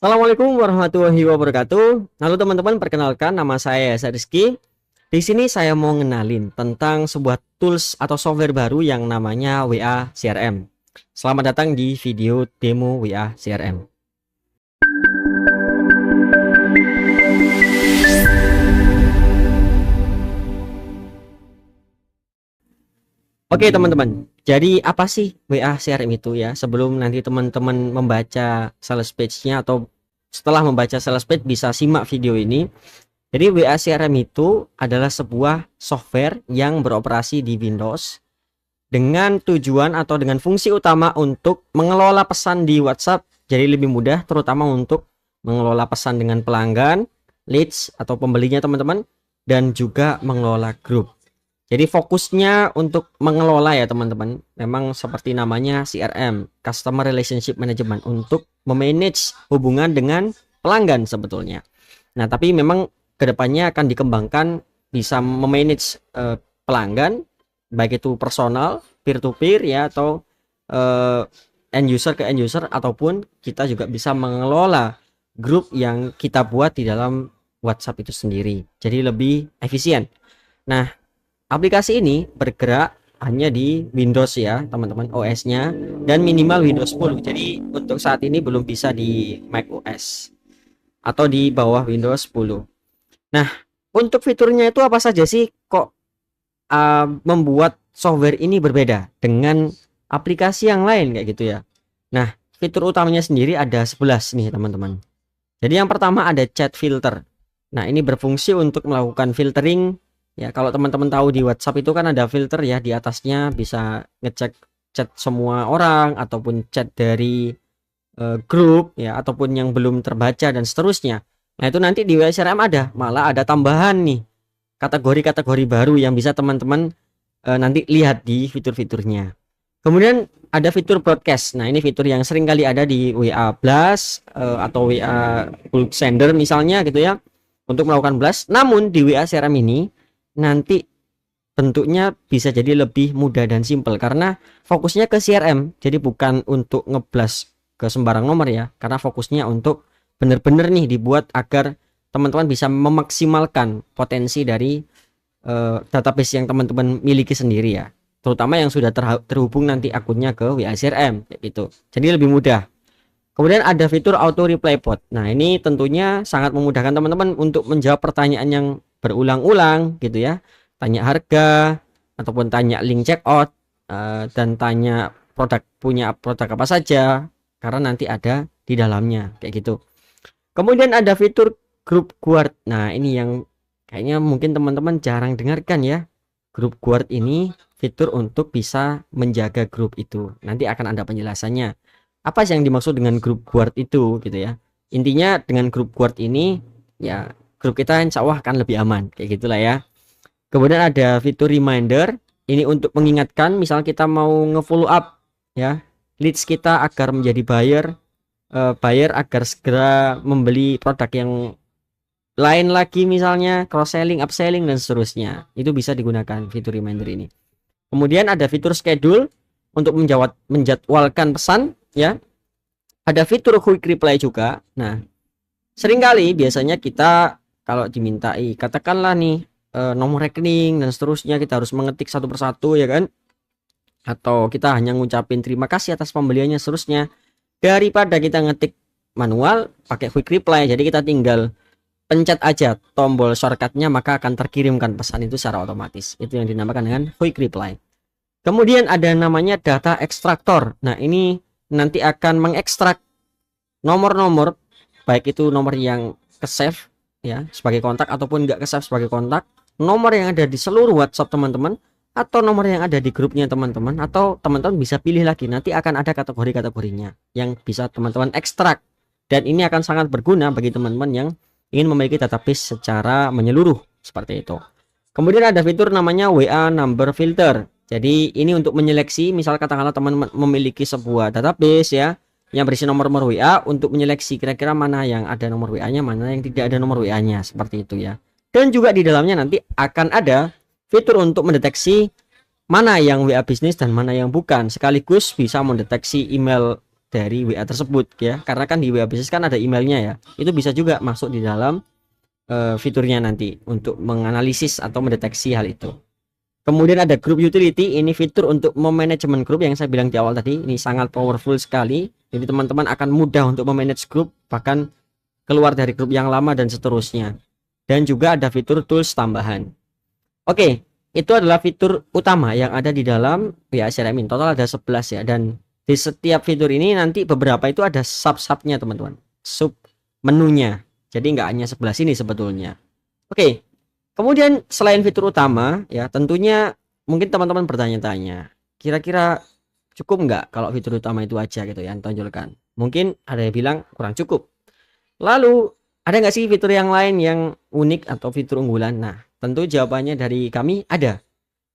Assalamualaikum warahmatullahi wabarakatuh. Halo teman-teman, perkenalkan nama saya Rizky. Di sini saya mau ngenalin tentang sebuah tools atau software baru yang namanya WA CRM. Selamat datang di video demo WA CRM. Oke teman-teman, jadi apa sih WA CRM itu ya? Sebelum nanti teman-teman membaca sales page-nya atau setelah membaca sales page bisa simak video ini. Jadi WA CRM itu adalah sebuah software yang beroperasi di Windows dengan tujuan atau dengan fungsi utama untuk mengelola pesan di WhatsApp jadi lebih mudah, terutama untuk mengelola pesan dengan pelanggan, leads atau pembelinya teman-teman, dan juga mengelola grup. Jadi fokusnya untuk mengelola ya teman-teman, memang seperti namanya CRM, Customer Relationship Management, untuk memanage hubungan dengan pelanggan sebetulnya. Nah tapi memang kedepannya akan dikembangkan bisa memanage pelanggan, baik itu personal, peer to peer ya, atau end user ke end user, ataupun kita juga bisa mengelola grup yang kita buat di dalam WhatsApp itu sendiri, jadi lebih efisien. Nah aplikasi ini bergerak hanya di Windows ya teman-teman, OS-nya, dan minimal Windows 10. Jadi untuk saat ini belum bisa di Mac OS atau di bawah Windows 10. Nah untuk fiturnya itu apa saja sih kok membuat software ini berbeda dengan aplikasi yang lain kayak gitu ya? Nah fitur utamanya sendiri ada 11 nih teman-teman. Jadi yang pertama ada chat filter. Nah ini berfungsi untuk melakukan filtering. Ya, kalau teman-teman tahu di WhatsApp itu kan ada filter ya, di atasnya bisa ngecek chat semua orang ataupun chat dari grup ya, ataupun yang belum terbaca dan seterusnya. Nah, itu nanti di WA CRM ada, malah ada tambahan nih kategori-kategori baru yang bisa teman-teman nanti lihat di fitur-fiturnya. Kemudian ada fitur broadcast. Nah, ini fitur yang sering kali ada di WA Blast atau WA bulk sender misalnya gitu ya, untuk melakukan blast. Namun di WA CRM ini nanti bentuknya bisa jadi lebih mudah dan simpel karena fokusnya ke CRM, jadi bukan untuk ngeblas ke sembarang nomor ya, karena fokusnya untuk bener-bener nih dibuat agar teman-teman bisa memaksimalkan potensi dari database yang teman-teman miliki sendiri ya, terutama yang sudah terhubung nanti akunnya ke WA CRM gitu, jadi lebih mudah. Kemudian ada fitur auto reply bot. Nah ini tentunya sangat memudahkan teman-teman untuk menjawab pertanyaan yang berulang-ulang gitu ya, tanya harga ataupun tanya link checkout dan tanya punya produk apa saja, karena nanti ada di dalamnya kayak gitu. Kemudian ada fitur group guard. Nah ini yang kayaknya mungkin teman-teman jarang dengarkan ya. Group guard ini fitur untuk bisa menjaga grup itu, nanti akan ada penjelasannya apa sih yang dimaksud dengan group guard itu gitu ya. Intinya dengan group guard ini ya grup kita insya Allah akan lebih aman kayak gitulah ya. Kemudian ada fitur reminder, ini untuk mengingatkan misal kita mau nge-follow up ya leads kita agar menjadi buyer agar segera membeli produk yang lain lagi, misalnya cross selling, upselling dan seterusnya. Itu bisa digunakan fitur reminder ini. Kemudian ada fitur schedule untuk menjadwalkan pesan ya. Ada fitur quick reply juga. Nah seringkali biasanya kita kalau dimintai katakanlah nih nomor rekening dan seterusnya, kita harus mengetik satu persatu ya kan, atau kita hanya ngucapin terima kasih atas pembeliannya seterusnya, daripada kita ngetik manual pakai quick reply, jadi kita tinggal pencet aja tombol shortcutnya maka akan terkirimkan pesan itu secara otomatis. Itu yang dinamakan dengan quick reply. Kemudian ada namanya data extractor. Nah ini nanti akan mengekstrak nomor-nomor, baik itu nomor yang ke save ya sebagai kontak ataupun enggak ke save sebagai kontak, nomor yang ada di seluruh WhatsApp teman-teman, atau nomor yang ada di grupnya teman-teman, atau teman-teman bisa pilih lagi, nanti akan ada kategori-kategorinya yang bisa teman-teman ekstrak, dan ini akan sangat berguna bagi teman-teman yang ingin memiliki database secara menyeluruh seperti itu. Kemudian ada fitur namanya WA number filter. Jadi ini untuk menyeleksi, misal katakanlah teman-teman memiliki sebuah database ya yang berisi nomor-nomor WA, untuk menyeleksi kira-kira mana yang ada nomor WA-nya, mana yang tidak ada nomor WA-nya, seperti itu ya. Dan juga di dalamnya nanti akan ada fitur untuk mendeteksi mana yang WA bisnis dan mana yang bukan, sekaligus bisa mendeteksi email dari WA tersebut ya, karena kan di WA Business kan ada emailnya ya, itu bisa juga masuk di dalam fiturnya nanti untuk menganalisis atau mendeteksi hal itu. Kemudian ada group utility, ini fitur untuk memanajemen grup yang saya bilang di awal tadi, ini sangat powerful sekali. Jadi teman-teman akan mudah untuk memanage grup, bahkan keluar dari grup yang lama dan seterusnya. Dan juga ada fitur tools tambahan. Oke, itu adalah fitur utama yang ada di dalam WA CRM ini. Total ada 11 ya, dan di setiap fitur ini nanti beberapa itu ada sub-subnya teman-teman, sub menunya. Jadi nggak hanya 11 ini sebetulnya. Oke, kemudian selain fitur utama ya, tentunya mungkin teman-teman bertanya-tanya, kira-kira cukup nggak kalau fitur utama itu aja gitu ya tonjolkan. Mungkin ada yang bilang kurang cukup. Lalu ada nggak sih fitur yang lain yang unik atau fitur unggulan? Nah, tentu jawabannya dari kami ada.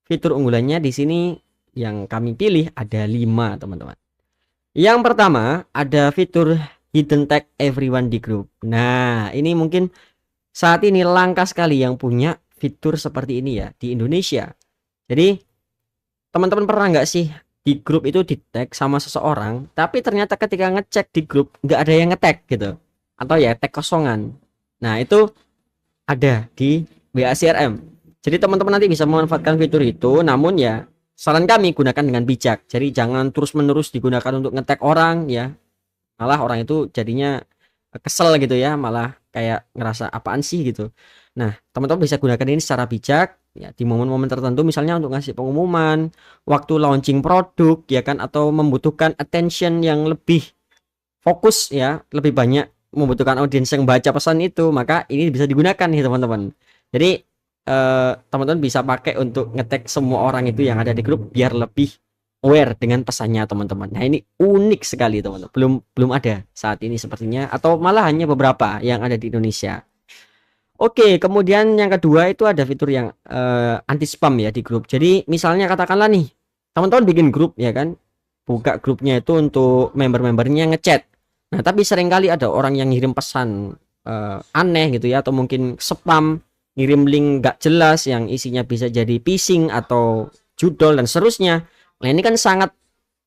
Fitur unggulannya di sini yang kami pilih ada 5 teman-teman. Yang pertama ada fitur hidden tag everyone di grup. Nah, ini mungkin saat ini langka sekali yang punya fitur seperti ini ya di Indonesia. Jadi teman-teman pernah nggak sih di grup itu di tag sama seseorang, tapi ternyata ketika ngecek di grup nggak ada yang ngetag gitu, atau ya tag kosongan. Nah, itu ada di WA CRM. Jadi teman-teman nanti bisa memanfaatkan fitur itu, namun ya saran kami gunakan dengan bijak. Jadi jangan terus-menerus digunakan untuk ngetag orang ya. Malah orang itu jadinya kesel gitu ya, malah kayak ngerasa apaan sih gitu. Nah, teman-teman bisa gunakan ini secara bijak ya di momen-momen tertentu, misalnya untuk ngasih pengumuman, waktu launching produk ya kan, atau membutuhkan attention yang lebih fokus ya, lebih banyak membutuhkan audiens yang baca pesan itu, maka ini bisa digunakan nih teman-teman. Jadi teman-teman bisa pakai untuk ngetek semua orang itu yang ada di grup biar lebih aware dengan pesannya teman-teman. Nah, ini unik sekali teman-teman. Belum ada saat ini sepertinya, atau malah hanya beberapa yang ada di Indonesia. Oke, kemudian yang kedua itu ada fitur yang anti spam ya di grup. Jadi misalnya katakanlah nih, teman-teman bikin grup ya kan, buka grupnya itu untuk member-membernya ngechat. Nah, tapi seringkali ada orang yang ngirim pesan aneh gitu ya, atau mungkin spam, ngirim link gak jelas yang isinya bisa jadi phishing atau judol dan seterusnya. Nah, ini kan sangat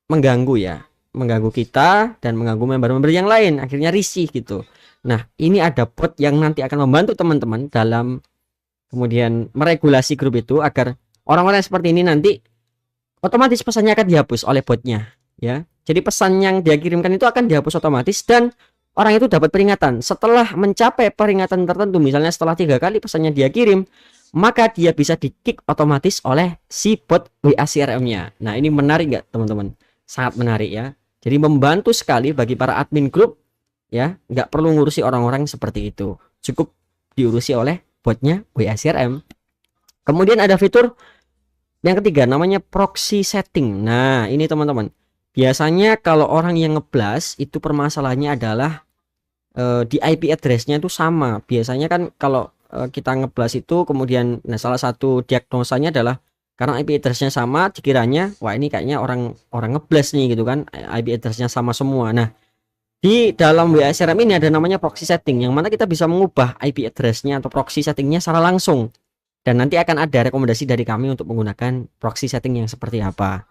mengganggu ya, mengganggu kita dan mengganggu member-member yang lain, akhirnya risih gitu. Nah, ini ada bot yang nanti akan membantu teman-teman dalam kemudian meregulasi grup itu agar orang-orang seperti ini nanti otomatis pesannya akan dihapus oleh botnya ya. Jadi pesan yang dia kirimkan itu akan dihapus otomatis, dan orang itu dapat peringatan setelah mencapai peringatan tertentu. Misalnya setelah 3 kali pesannya dia kirim, maka dia bisa di-kick otomatis oleh si bot WA CRM-nya. Nah, ini menarik nggak teman-teman? Sangat menarik ya. Jadi membantu sekali bagi para admin grup ya, nggak perlu ngurusi orang-orang seperti itu, cukup diurusi oleh botnya WA CRM. Kemudian ada fitur yang ketiga namanya proxy setting. Nah, ini teman-teman, biasanya kalau orang yang ngeblast itu permasalahannya adalah di IP address-nya itu sama. Biasanya kan kalau kita ngeblast itu kemudian, nah, salah satu diagnosanya adalah karena IP address-nya sama, dikiranya wah ini kayaknya orang ngeblast nih gitu kan, IP address-nya sama semua. Nah, di dalam WA CRM ini ada namanya proxy setting, yang mana kita bisa mengubah IP address-nya atau proxy setting-nya secara langsung. Dan nanti akan ada rekomendasi dari kami untuk menggunakan proxy setting yang seperti apa.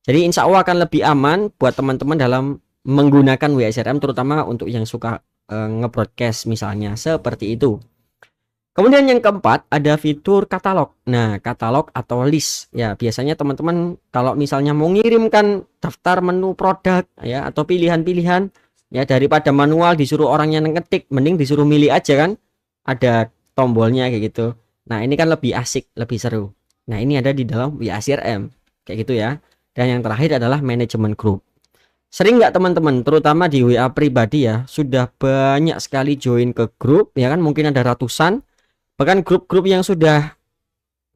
Jadi insya Allah akan lebih aman buat teman-teman dalam menggunakan WA CRM, terutama untuk yang suka nge-broadcast misalnya, seperti itu. Kemudian yang keempat ada fitur katalog. Nah, katalog atau list ya, biasanya teman-teman kalau misalnya mau ngirimkan daftar menu produk ya, atau pilihan-pilihan ya, daripada manual disuruh orang yang ngetik, mending disuruh milih aja kan, ada tombolnya kayak gitu. Nah, ini kan lebih asik, lebih seru. Nah, ini ada di dalam WA CRM kayak gitu ya. Dan yang terakhir adalah manajemen grup. Sering nggak teman-teman, terutama di WA pribadi ya, sudah banyak sekali join ke grup ya kan, mungkin ada ratusan, bahkan grup-grup yang sudah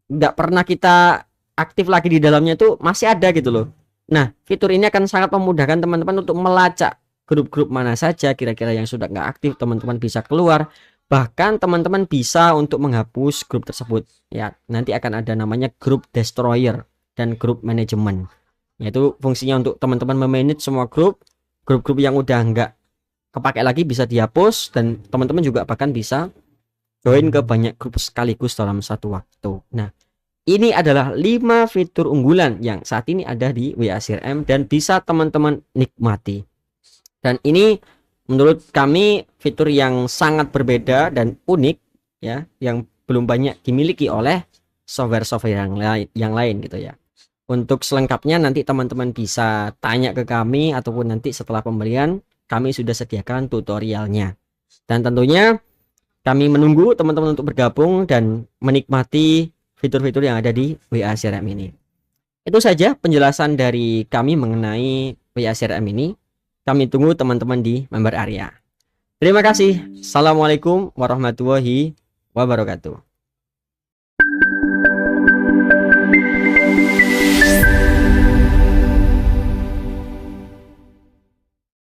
nggak pernah kita aktif lagi di dalamnya itu masih ada gitu loh. Nah, fitur ini akan sangat memudahkan teman-teman untuk melacak grup-grup mana saja kira-kira yang sudah nggak aktif. Teman-teman bisa keluar, bahkan teman-teman bisa untuk menghapus grup tersebut ya. Nanti akan ada namanya grup destroyer dan grup manajemen, yaitu fungsinya untuk teman-teman memanage semua grup-grup yang udah nggak kepakai lagi bisa dihapus, dan teman-teman juga bahkan bisa join ke banyak grup sekaligus dalam satu waktu. Nah, ini adalah 5 fitur unggulan yang saat ini ada di WA CRM dan bisa teman-teman nikmati. Dan ini menurut kami fitur yang sangat berbeda dan unik ya, yang belum banyak dimiliki oleh software-software yang lain gitu ya. Untuk selengkapnya nanti teman-teman bisa tanya ke kami, ataupun nanti setelah pembelian kami sudah sediakan tutorialnya. Dan tentunya kami menunggu teman-teman untuk bergabung dan menikmati fitur-fitur yang ada di WA CRM ini. Itu saja penjelasan dari kami mengenai WA CRM ini. Kami tunggu teman-teman di member area. Terima kasih. Assalamualaikum warahmatullahi wabarakatuh.